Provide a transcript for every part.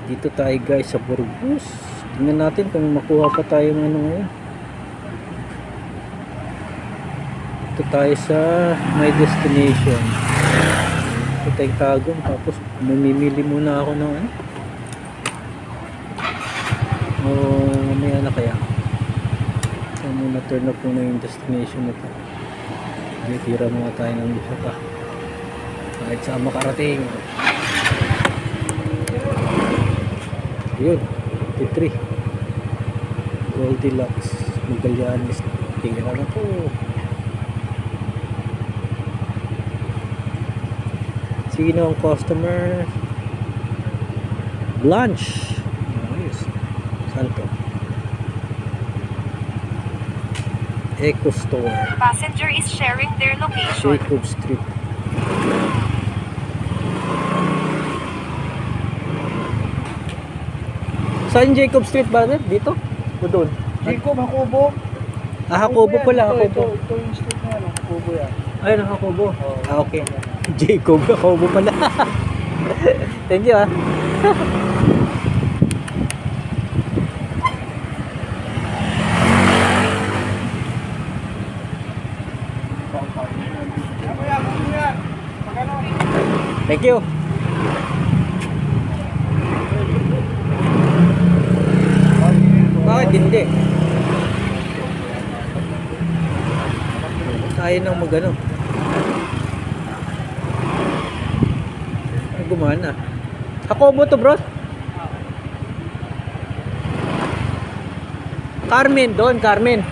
Dito tayo guys sa Burgos. Tingnan natin kung makuha pa tayo ng ano ngayon. Dito tayo sa my destination. Ito tayong Tagum. Tapos mamimili muna ako ng ano. O mamaya na kaya. So muna turn up muna yung destination na ito. Tira muna tayo ng isa pa. Kahit saan makarating. Yun, 53 Goldilocks Magallanes. Tingnan na po. Sino ang customer? Blanche. Ayos. Saan to? Eco Store. Passenger is sharing their location. Jacob Street. Saan Jacob Street ba? Dito? O doon? Jacob, Hakubo. Hakubo pala. Hakubo. Ito yung street na yan, Hakubo yan. Ayun, Hakubo. Oh, Okay. Jacob, Hakubo pala. Thank you ah. Thank you. Bakit hindi? Tayo nang magano. Gumana. Hakubo to, bro. Carmen, doon, Carmen.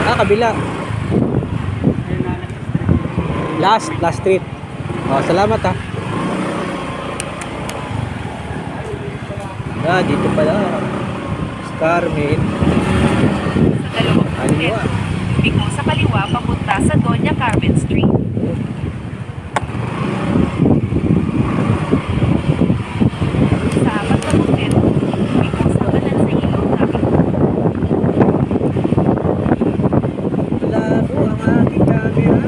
Kabila. Last street. Salamat ha. Dito pala. Carmen. Sa dalawang Kaliwa. Biko sa kaliwa papunta sa Doña Carmen Street. Sa apat na butil, biko sa kanan sa ilog namin. Labo ang ating camera.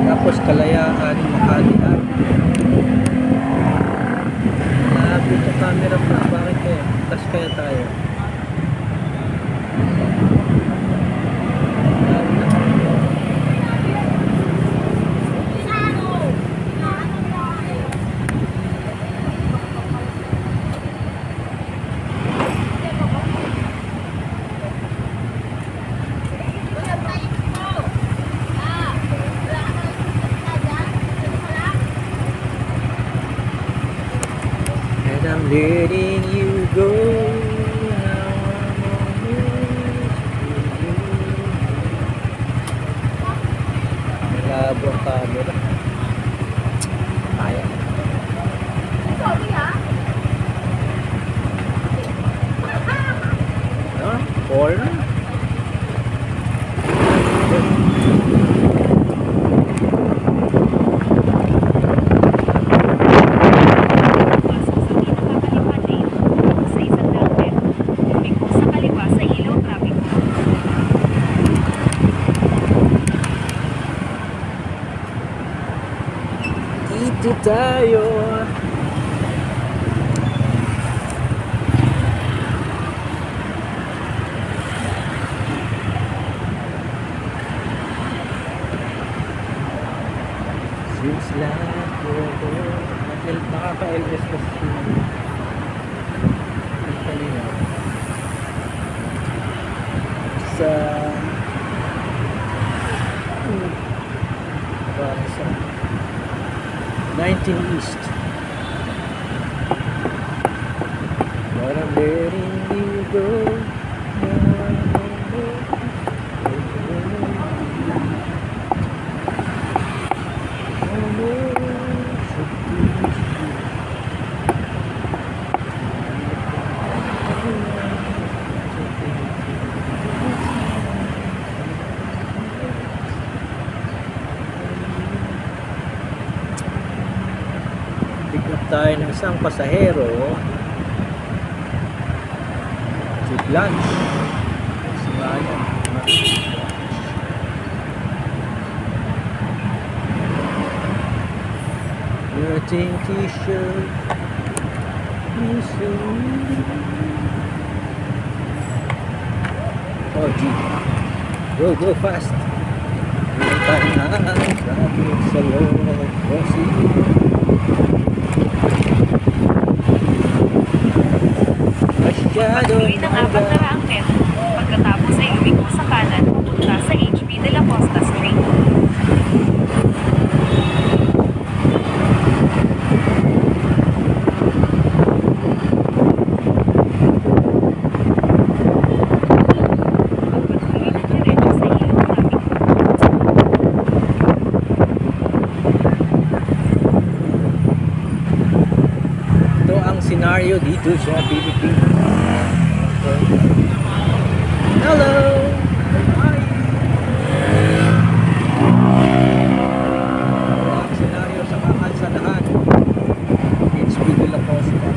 Tapos Kalayaan, Makati. Dito camera pa. Bakit kaya? Tas kaya tayo. I'm letting you go. Now I'm almost with you. Labo ang camera. Kaya. Corner. Dito tayo. Seems like you're there. Nakaka-LS kasi. Sa sa 19 East. But I'm letting you go. Pick up tayo ng isang pasahero. Si Blanche. Si Ryan. Puting t-shirt. Oh, gee. Go fast. Traffic sa loob. Crossing. Masyado. Pagtuloy ng 400 metro, pagkatapos ay lumiko sa kanan papunta sa HB de la Costa Street. Pagpatuloy ng diretso sa ilog traffic. Ito ang scenario dito sa Pilipinas. Hello! Hi! Ito ang scenario sa kakalsadahan. HB de la Costa.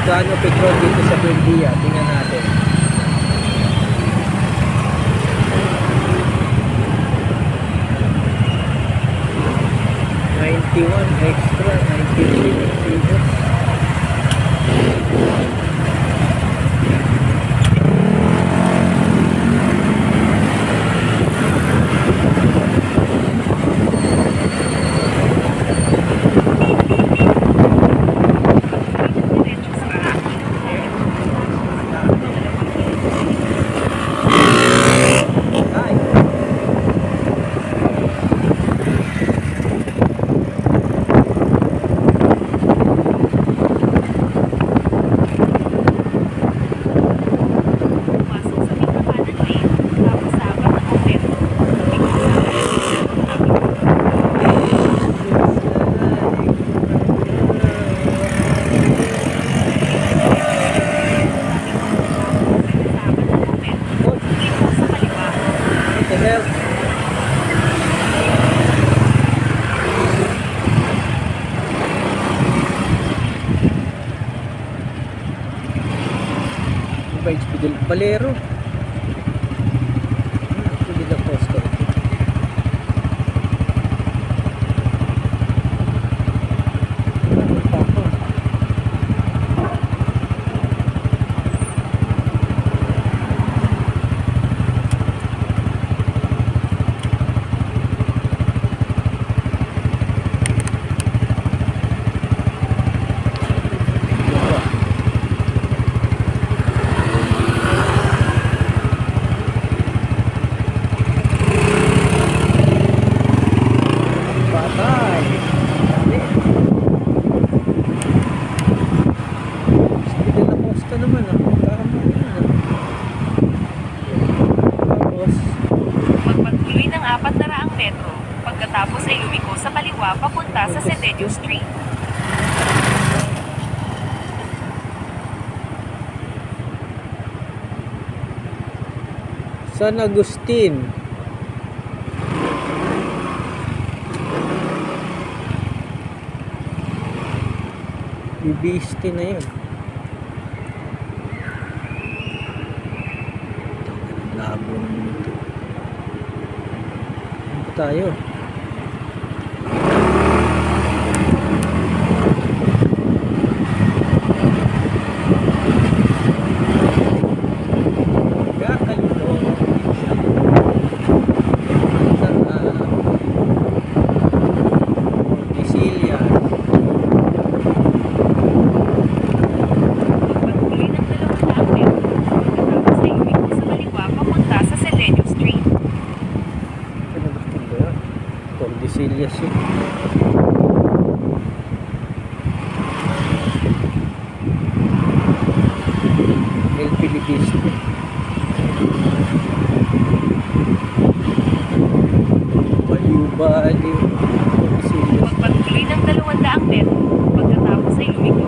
Gaano petrol dito sa Buendia? Tingnan natin. $91 extra, 96 Diretso sa Rocky. Hi! Pumasok sa Pinakanan Lane, tapos sa 4 na metro, lumiko sa metro, lumiko sa kaliwa. What the hell? Ano ba HB del Valero? HB de la Costa. Ano pa ako? Patay! HB de la Costa naman tama yan Tapos, Magpatuloy ng 400 metro, pagkatapos ay lumiko sa kaliwa papunta sa Sedeño Street. San Agustin. Bibiste na yun. Labo naman ito. Ano pa tayo? Gakalito. Sicilia. Pagpatuloy ng 200 metro, pagkatapos ay lumiko sa kaliwa papunta sa Sedeño Street. Ano gusto ba yan? Tordesillas yun. El Pilipiste. Baliw-baliw. Tordesillas. Magpatuloy ng 200 metro, pagkatapos ay lumiko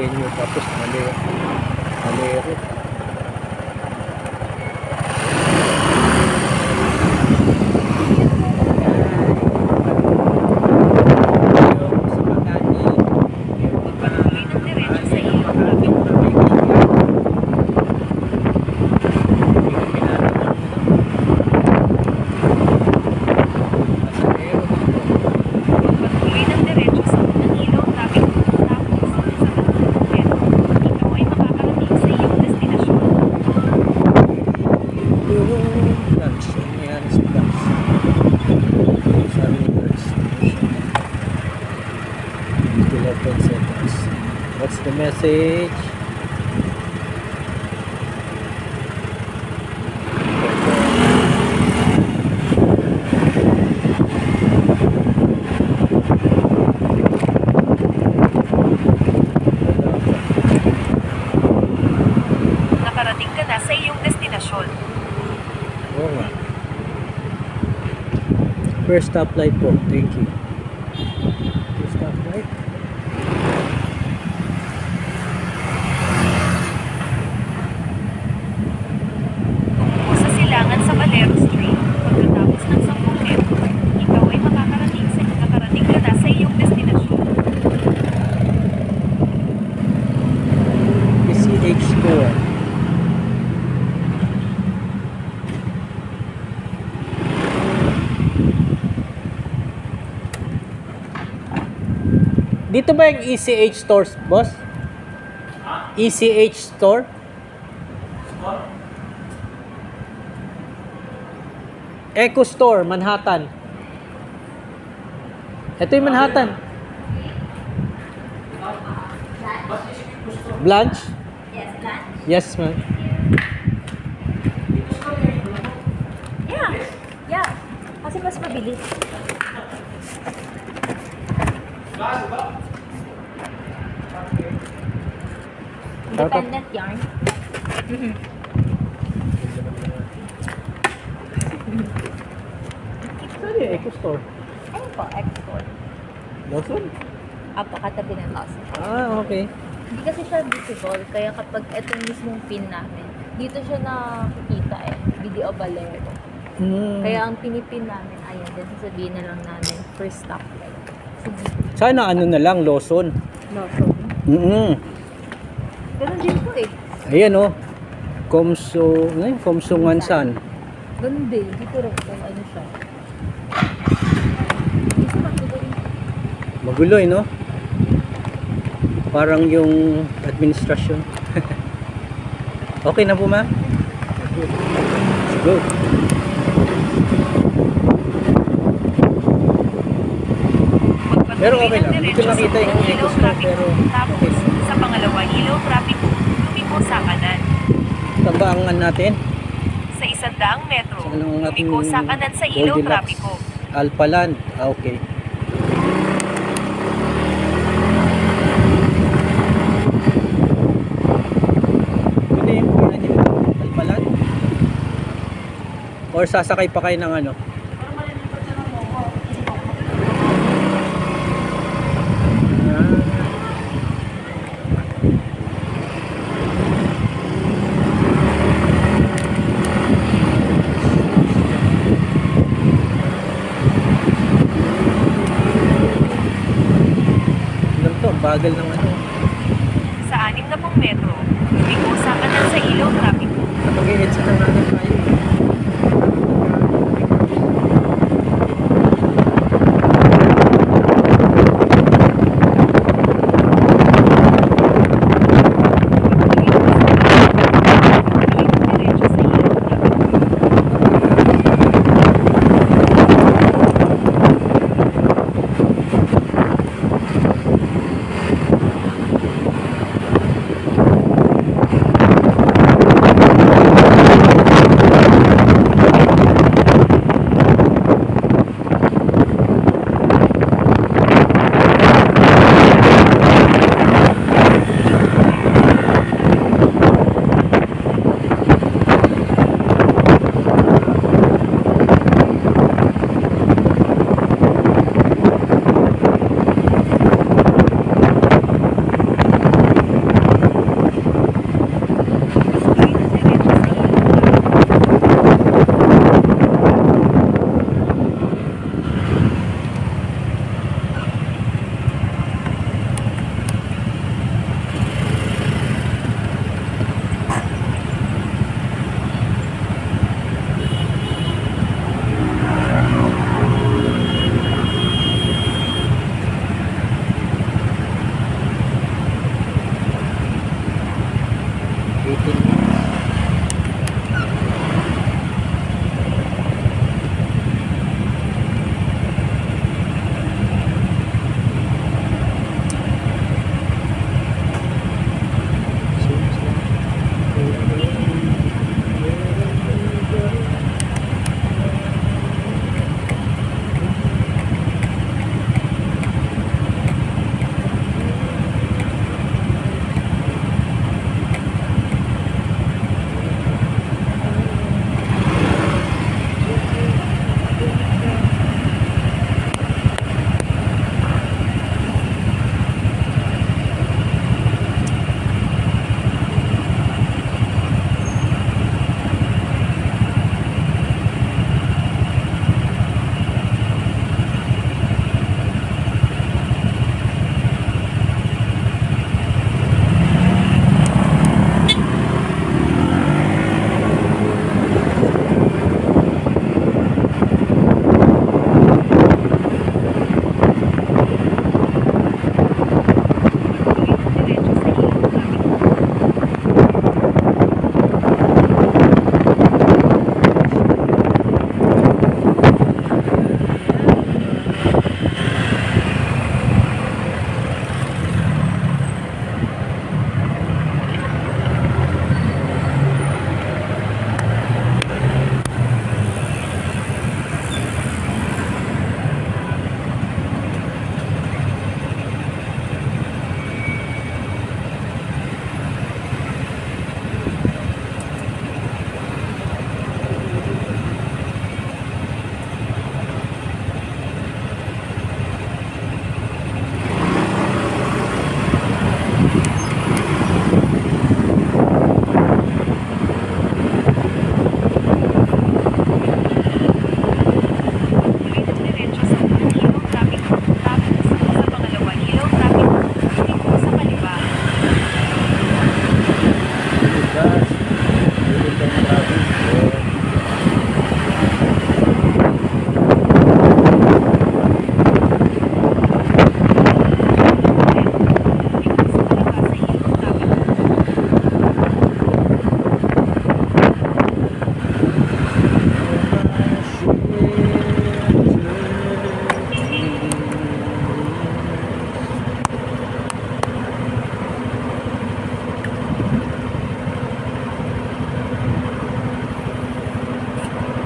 Ingenio tapos Alero. Pagpatuloy ng diretso sa ilog trapiko. Pagpatuloy ng diretso sa unang ilaw trapiko. Tapos, sa kabilang metro, ikaw ay makakarating sa iyong destinasyon. Lunch. Ano nangyari sa lunch? Sabi ni Birds. 11 seconds. What's the message? Nakarating ka na sa iyong destinasyon. Oo nga. First stoplight po. Thank you. First stoplight. Tumungo sa silangan sa Valero Street. Pagkatapos ng 10 metro, ikaw ay nakakarating ka na sa iyong destinasyon. PCH score. Dito ba yung ECH stores, boss? ECH store? Echo Store, Manhattan. Ito yung Manhattan. Blanche? Yes, lunch? Yes, ma'am. Yeah. Kasi mas mabilis. Independent yarn. Saan yung Echo Store? Ano po? Export. Lawson? Apo, katabi ng Lawson. Ah, okay. Hindi kasi siya visible, kaya kapag itong mismong pin namin, dito siya nakikita video Valero. Kaya ang pinipin namin, ayan, then sasabihin na lang namin, first stop light. Sige, Sana ano na lang, Lawson. Lawson. Ganun din po Ayan oh. Komsungansan. Ganun din, dito rin kung ano siya. Isa matuloy. Maguloy, no? Parang yung administrasyon. Okay na po, ma? Let's go. Pero okay lang. Hindi ko nakita yung Echo Store, pero Tapos, okay. sa pangalawa ilaw trapiko, lumiko sa kanan. Tabangan natin. Sa 100 metro, Saan ang ating lumiko sa kanan sa ilaw Goldilocks? trapiko. Alpaland. Ah, okay. Ano yung kuya niyo? Alpaland? Or sasakay pa kayo ng ano? Alam to, bagal ng ano. Sa 60 metro, lumiko sa kanan sa ilaw trapiko. Kapag-i-edsa na nga lang tayo. Diretso sa ilaw trapiko.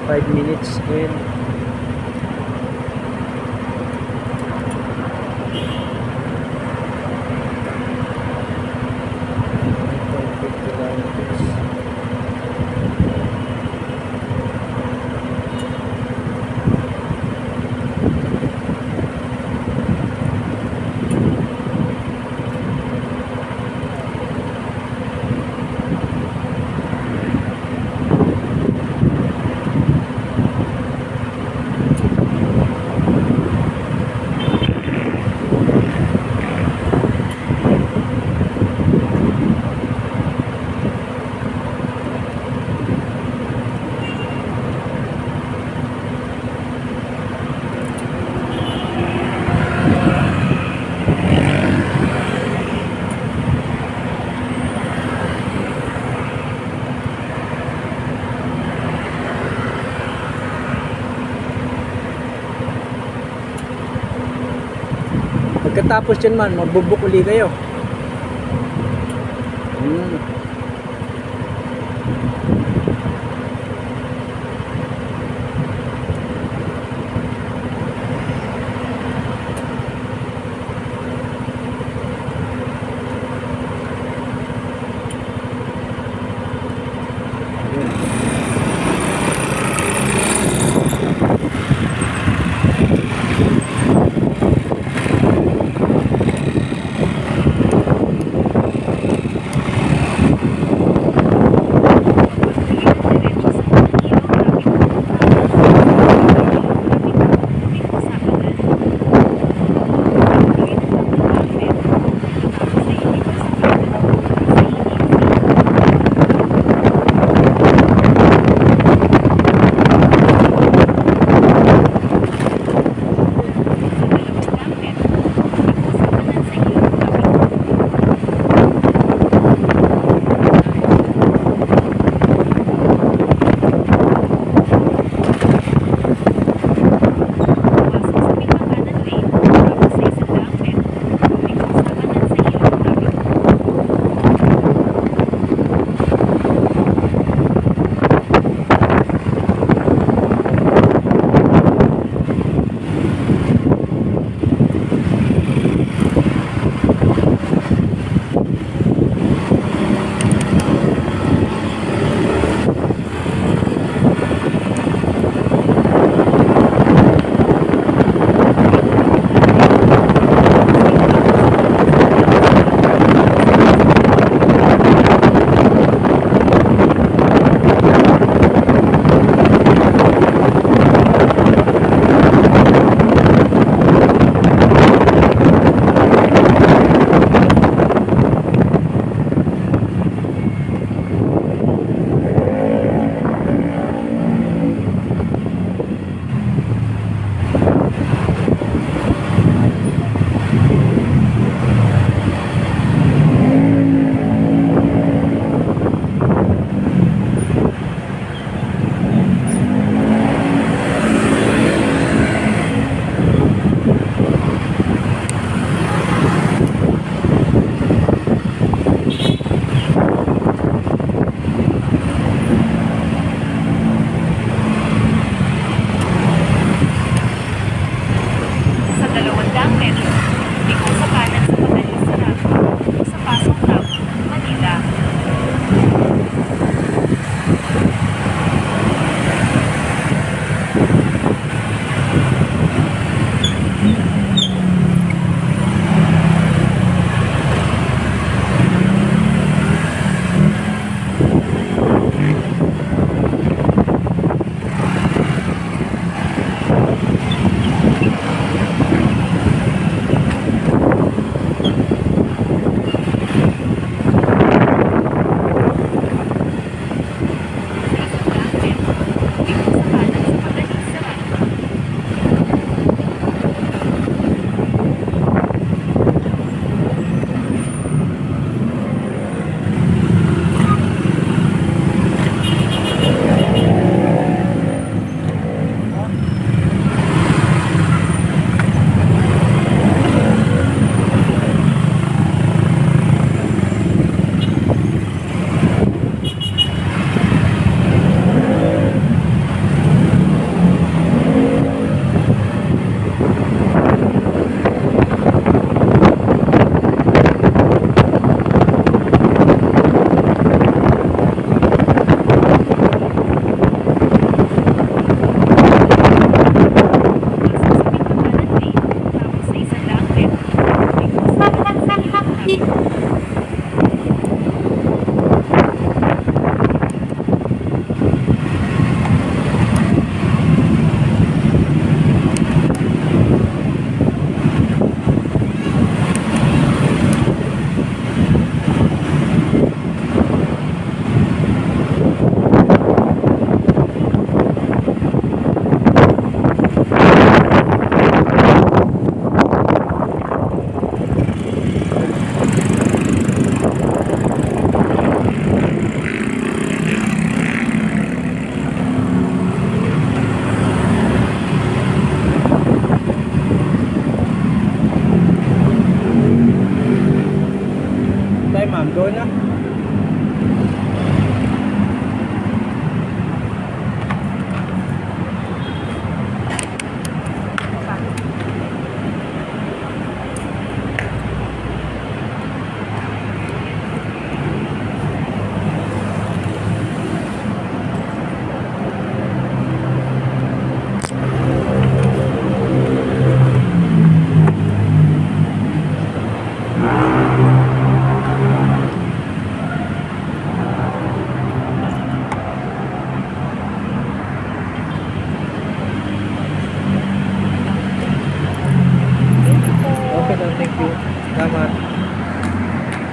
5 minutes in. Pagkatapos yan man, magbubuk uli kayo.